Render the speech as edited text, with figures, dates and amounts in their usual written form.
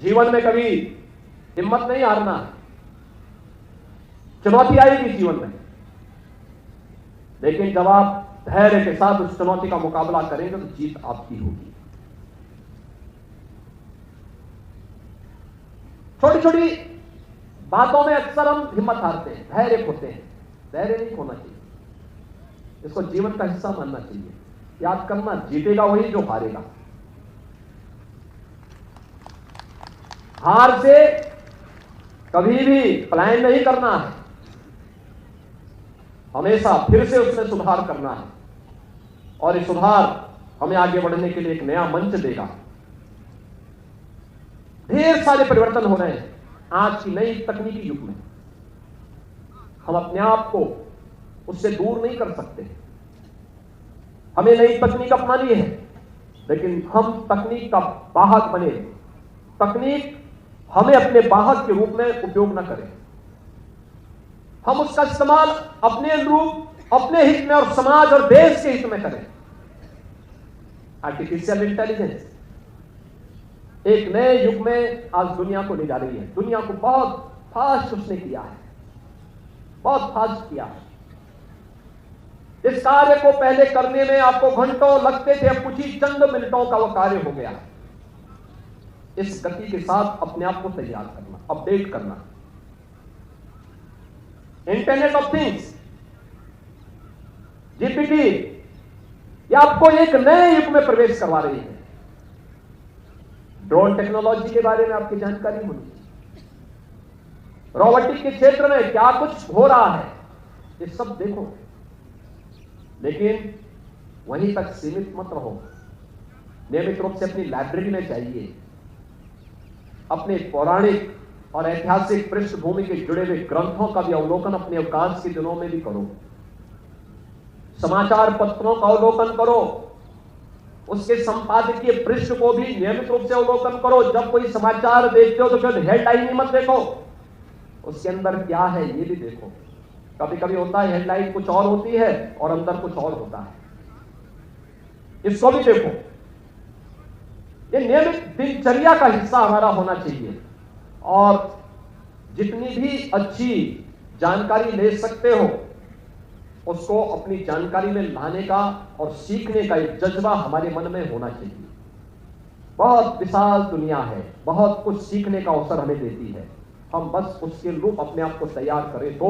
जीवन में कभी हिम्मत नहीं हारना। चुनौती आएगी जीवन में, लेकिन जब आप धैर्य के साथ उस चुनौती का मुकाबला करेंगे तो जीत आपकी होगी। छोटी छोटी बातों में अक्सर हम हिम्मत हारते हैं, धैर्य खोते हैं। धैर्य नहीं खोना चाहिए, इसको जीवन का हिस्सा मानना चाहिए। याद करना, जीतेगा वही जो हारेगा। हार से कभी भी पलायन नहीं करना है, हमेशा फिर से उसमें सुधार करना है, और ये सुधार हमें आगे बढ़ने के लिए एक नया मंच देगा। ढेर सारे परिवर्तन हो रहे हैं आज की नई तकनीकी युग में। हम अपने आप को उससे दूर नहीं कर सकते। हमें नई तकनीक अपनानी है, लेकिन हम तकनीक का वाहक बने, तकनीक हमें अपने वाहक के रूप में उपयोग न करें। हम उसका इस्तेमाल अपने अनुरूप, अपने हित में और समाज और देश के हित में करें। आर्टिफिशियल इंटेलिजेंस एक नए युग में आज दुनिया को ले जा रही है। दुनिया को बहुत फास्ट उसने किया है, बहुत फास्ट किया है। इस कार्य को पहले करने में आपको घंटों लगते थे, अब कुछ ही चंद मिनटों का वह कार्य हो गया। इस गति के साथ अपने आप को तैयार करना, अपडेट करना। इंटरनेट ऑफ थिंग्स, जीपीटी, ये आपको एक नए युग में प्रवेश करवा रही है। ड्रोन टेक्नोलॉजी के बारे में आपकी जानकारी होनी चाहिए। रोबोटिक के क्षेत्र में क्या कुछ हो रहा है, ये सब देखो, लेकिन वहीं तक सीमित मत रहो। नियमित रूप से अपनी लाइब्रेरी में जाइए, अपने पौराणिक और ऐतिहासिक पृष्ठभूमि के जुड़े हुए ग्रंथों का भी अवलोकन अपने अवकाश के दिनों में भी करो। समाचार पत्रों का अवलोकन करो, उसके संपादकीय पृष्ठ को भी नियमित रूप से अवलोकन करो। जब कोई समाचार देखते हो तो केवल हेडलाइन ही मत देखो, उसके अंदर क्या है ये भी देखो। कभी कभी होता है हेडलाइन कुछ और होती है और अंदर कुछ और होता है, इसको भी देखो। ये नियमित दिनचर्या का हिस्सा हमारा होना चाहिए, और जितनी भी अच्छी जानकारी ले सकते हो उसको अपनी जानकारी में लाने का और सीखने का एक जज्बा हमारे मन में होना चाहिए। बहुत विशाल दुनिया है, बहुत कुछ सीखने का अवसर हमें देती है। हम बस उसके अनुरूप अपने आप को तैयार करें तो